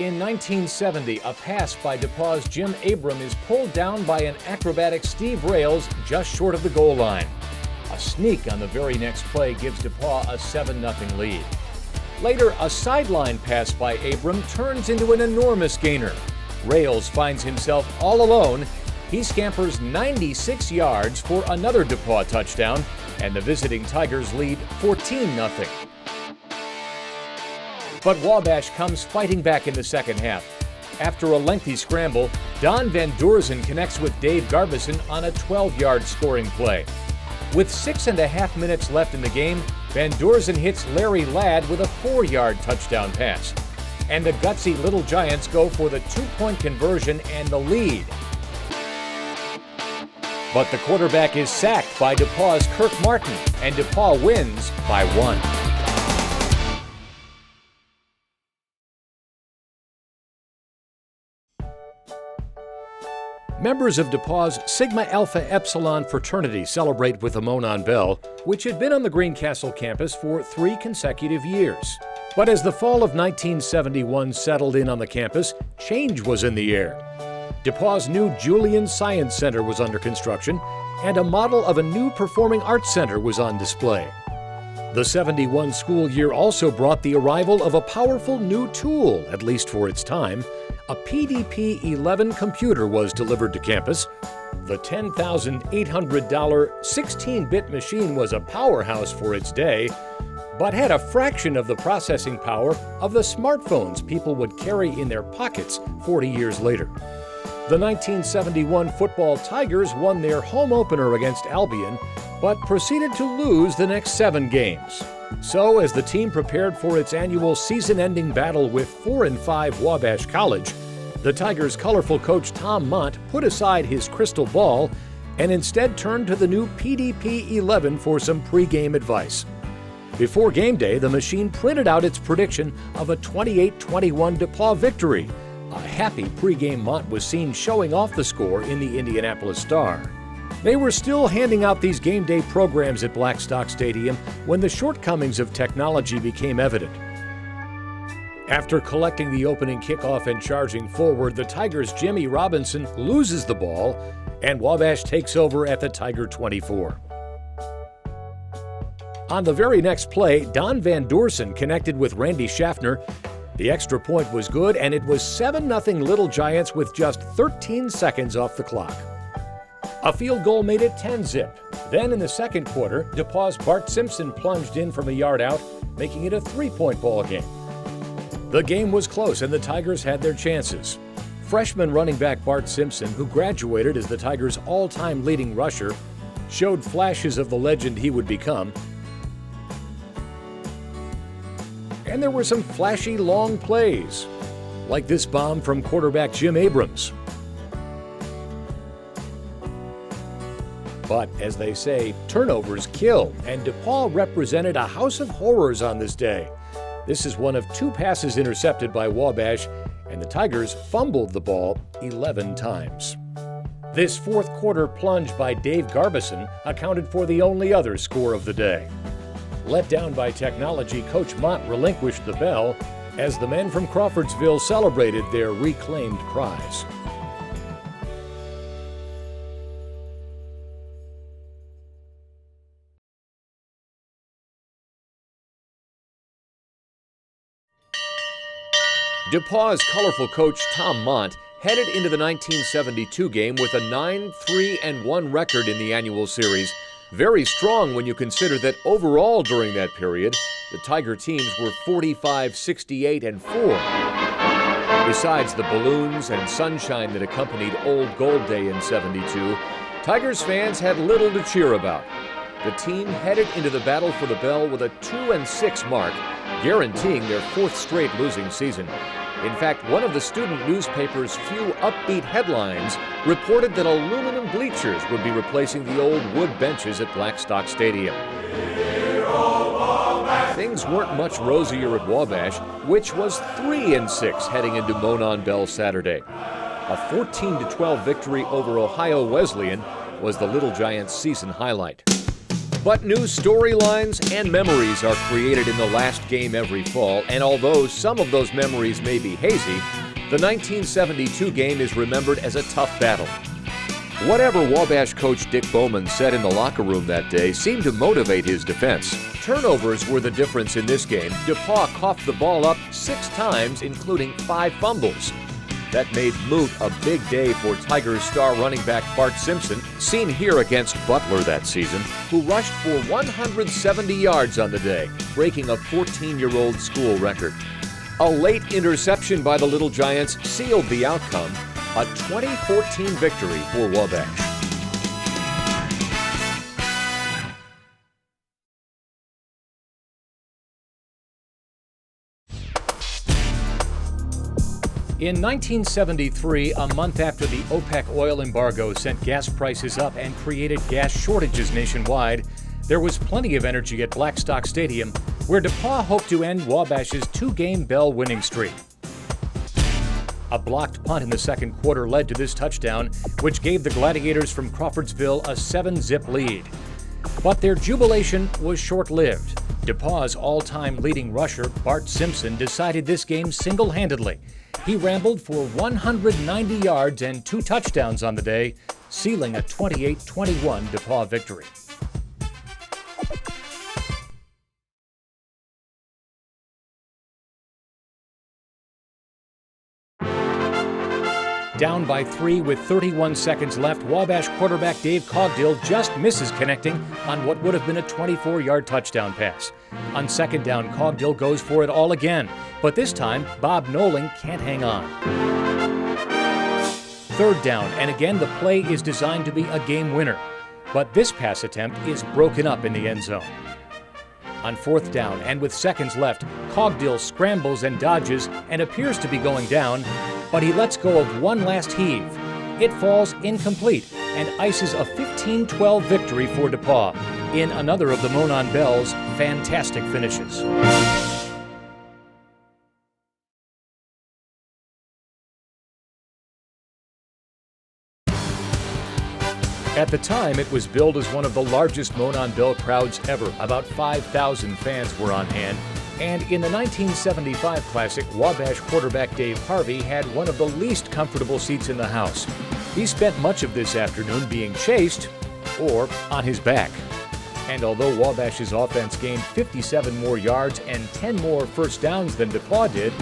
In 1970, a pass by DePauw's Jim Abram is pulled down by an acrobatic Steve Rails just short of the goal line. A sneak on the very next play gives DePauw a 7-0 lead. Later, a sideline pass by Abram turns into an enormous gainer. Rails finds himself all alone. He scampers 96 yards for another DePauw touchdown, and the visiting Tigers lead 14-0. But Wabash comes fighting back in the second half. After a lengthy scramble, Don Van Doorzen connects with Dave Garbison on a 12-yard scoring play. With 6.5 minutes left in the game, Van Doorzen hits Larry Ladd with a 4-yard touchdown pass. And the gutsy Little Giants go for the 2-point conversion and the lead. But the quarterback is sacked by DePauw's Kirk Martin, and DePauw wins by 1. Members of DePauw's Sigma Alpha Epsilon fraternity celebrate with the Monon Bell, which had been on the Greencastle campus for 3 consecutive years. But as the fall of 1971 settled in on the campus, change was in the air. DePauw's new Julian Science Center was under construction, and a model of a new performing arts center was on display. The 71 school year also brought the arrival of a powerful new tool, at least for its time. A PDP-11 computer was delivered to campus. The $10,800 16-bit machine was a powerhouse for its day, but had a fraction of the processing power of the smartphones people would carry in their pockets 40 years later. The 1971 football Tigers won their home opener against Albion, but proceeded to lose the next 7 games. So, as the team prepared for its annual season-ending battle with 4-5 Wabash College, the Tigers' colorful coach Tom Mont put aside his crystal ball and instead turned to the new PDP-11 for some pregame advice. Before game day, the machine printed out its prediction of a 28-21 DePauw victory. A happy pregame Mont was seen showing off the score in the Indianapolis Star. They were still handing out these game day programs at Blackstock Stadium when the shortcomings of technology became evident. After collecting the opening kickoff and charging forward, the Tigers' Jimmy Robinson loses the ball, and Wabash takes over at the Tiger 24. On the very next play, Don Van Doorzen connected with Randy Schaffner. The extra point was good, and it was 7-0 Little Giants with just 13 seconds off the clock. A field goal made it 10-zip. Then in the second quarter, DePauw's Bart Simpson plunged in from a yard out, making it a 3-point ball game. The game was close, and the Tigers had their chances. Freshman running back Bart Simpson, who graduated as the Tigers' all-time leading rusher, showed flashes of the legend he would become. And there were some flashy long plays, like this bomb from quarterback Jim Abrams. But, as they say, turnovers kill, and DePauw represented a house of horrors on this day. This is one of 2 passes intercepted by Wabash, and the Tigers fumbled the ball 11 times. This fourth quarter plunge by Dave Garbison accounted for the only other score of the day. Let down by technology, Coach Mont relinquished the bell as the men from Crawfordsville celebrated their reclaimed prize. DePauw's colorful coach Tom Mont headed into the 1972 game with a 9-3-1 record in the annual series. Very strong when you consider that overall during that period, the Tiger teams were 45-68-4. Besides the balloons and sunshine that accompanied Old Gold Day in '72, Tigers fans had little to cheer about. The team headed into the battle for the bell with a 2-6 mark, guaranteeing their 4th straight losing season. In fact, one of the student newspaper's few upbeat headlines reported that aluminum bleachers would be replacing the old wood benches at Blackstock Stadium. Things weren't much rosier at Wabash, which was 3-6 heading into Monon Bell Saturday. A 14-12 victory over Ohio Wesleyan was the Little Giants' season highlight. But new storylines and memories are created in the last game every fall, and although some of those memories may be hazy, the 1972 game is remembered as a tough battle. Whatever Wabash coach Dick Bowman said in the locker room that day seemed to motivate his defense. Turnovers were the difference in this game. DePauw coughed the ball up 6 times, including 5 fumbles. That made moot a big day for Tigers star running back Bart Simpson, seen here against Butler that season, who rushed for 170 yards on the day, breaking a 14-year-old school record. A late interception by the Little Giants sealed the outcome, a 2014 victory for Wabash. In 1973, a month after the OPEC oil embargo sent gas prices up and created gas shortages nationwide, there was plenty of energy at Blackstock Stadium, where DePauw hoped to end Wabash's 2-game Bell winning streak. A blocked punt in the second quarter led to this touchdown, which gave the Gladiators from Crawfordsville a 7-zip lead. But their jubilation was short-lived. DePauw's all-time leading rusher, Bart Simpson, decided this game single-handedly. He rambled for 190 yards and 2 touchdowns on the day, sealing a 28-21 DePauw victory. Down by 3 with 31 seconds left, Wabash quarterback Dave Cogdill just misses connecting on what would have been a 24-yard touchdown pass. On second down, Cogdill goes for it all again, but this time, Bob Noling can't hang on. Third down, and again the play is designed to be a game winner, but this pass attempt is broken up in the end zone. On fourth down, and with seconds left, Cogdill scrambles and dodges and appears to be going down, but he lets go of one last heave. It falls incomplete and ices a 15-12 victory for DePauw in another of the Monon Bell's fantastic finishes. At the time, it was billed as one of the largest Monon Bell crowds ever. About 5,000 fans were on hand. And in the 1975 Classic, Wabash quarterback Dave Harvey had one of the least comfortable seats in the house. He spent much of this afternoon being chased or on his back. And although Wabash's offense gained 57 more yards and 10 more first downs than DePauw did,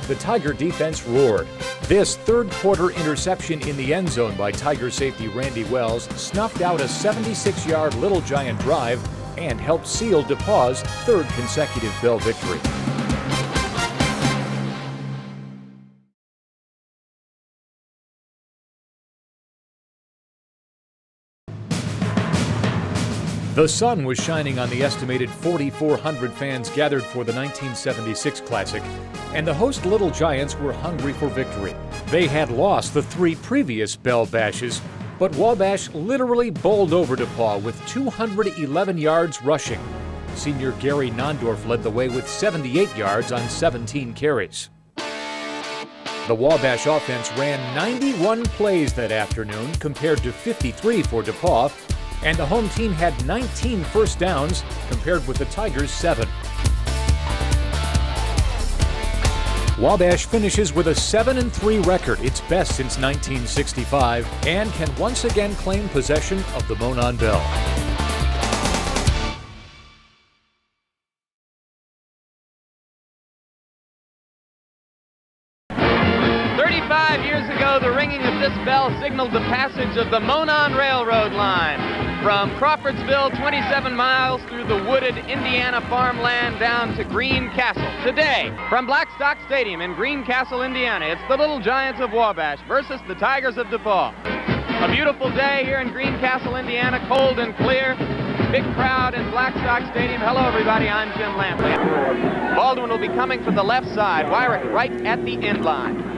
the Tiger defense roared. This third-quarter interception in the end zone by Tiger safety Randy Wells snuffed out a 76-yard Little Giant drive and helped seal DePauw's 3rd consecutive Bell victory. The sun was shining on the estimated 4,400 fans gathered for the 1976 Classic, and the host Little Giants were hungry for victory. They had lost the 3 previous Bell bashes, but Wabash literally bowled over DePauw with 211 yards rushing. Senior Gary Nondorf led the way with 78 yards on 17 carries. The Wabash offense ran 91 plays that afternoon compared to 53 for DePauw, and the home team had 19 first downs compared with the Tigers' 7. Wabash finishes with a 7-3 record, its best since 1965, and can once again claim possession of the Monon Bell. Years ago, the ringing of this bell signaled the passage of the Monon Railroad line from Crawfordsville, 27 miles through the wooded Indiana farmland down to Greencastle. Today, from Blackstock Stadium in Greencastle, Indiana, it's the Little Giants of Wabash versus the Tigers of DePauw. A beautiful day here in Greencastle, Indiana, cold and clear. Big crowd in Blackstock Stadium. Hello, everybody. I'm Jim Lampley. Baldwin will be coming from the left side. Wyrick right at the end line.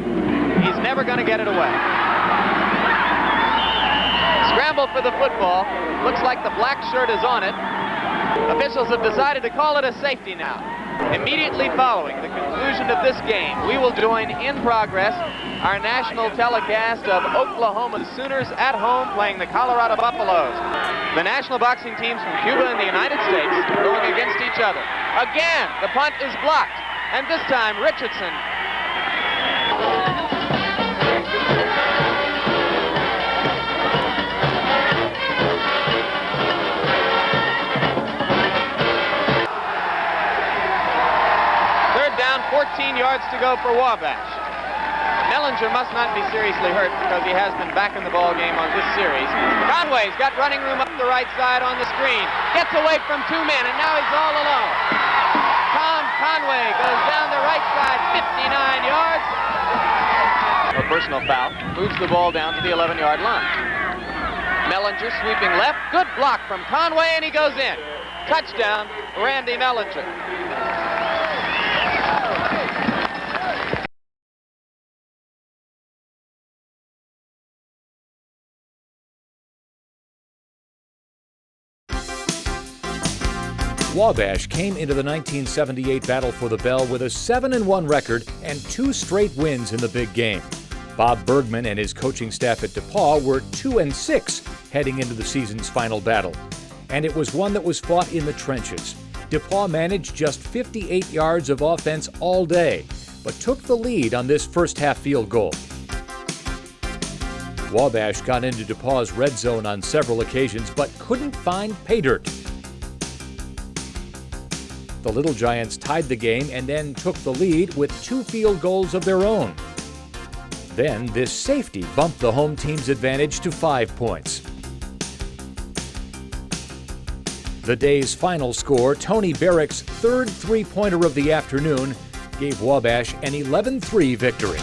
He's never going to get it away. Scramble for the football. Looks like the black shirt is on it. Officials have decided to call it a safety now. Immediately following the conclusion of this game, we will join in progress our national telecast of Oklahoma Sooners at home playing the Colorado Buffaloes. The national boxing teams from Cuba and the United States going against each other. Again, the punt is blocked, and this time Richardson down, 14 yards to go for Wabash. Mellinger must not be seriously hurt because he has been back in the ball game on this series. Conway's got running room up the right side on the screen. Gets away from two men, and now he's all alone. Tom Conway goes down the right side, 59 yards. A personal foul. Moves the ball down to the 11-yard line. Mellinger sweeping left. Good block from Conway, and he goes in. Touchdown, Randy Mellinger. Wabash came into the 1978 Battle for the Bell with a 7-1 record and 2 straight wins in the big game. Bob Bergman and his coaching staff at DePauw were 2-6 heading into the season's final battle. And it was one that was fought in the trenches. DePauw managed just 58 yards of offense all day, but took the lead on this first-half field goal. Wabash got into DePauw's red zone on several occasions, but couldn't find pay dirt. The Little Giants tied the game and then took the lead with 2 field goals of their own. Then this safety bumped the home team's advantage to 5 points. The day's final score, Tony Barrick's 3rd three-pointer of the afternoon, gave Wabash an 11-3 victory.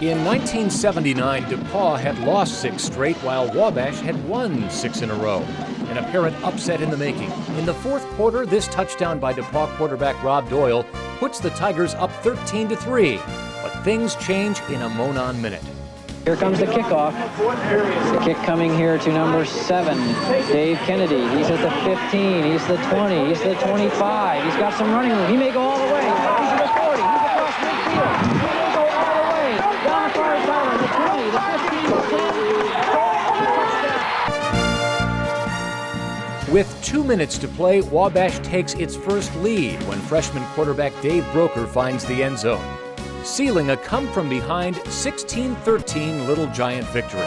In 1979, DePauw had lost 6 straight, while Wabash had won 6 in a row. An apparent upset in the making. In the 4th quarter, this touchdown by DePauw quarterback Rob Doyle puts the Tigers up 13-3. But things change in a Monon minute. Here comes the kickoff. The kick coming here to number 7, Dave Kennedy. He's at the 15, he's the 20, he's the 25. He's got some running room. He may go all the way. He's at the 40, he's across midfield. He may go all the way. Down the far sideline, the 20, the 15, the 10. With 2 minutes to play, Wabash takes its first lead when freshman quarterback Dave Broker finds the end zone, sealing a come-from-behind 16-13 Little Giant victory.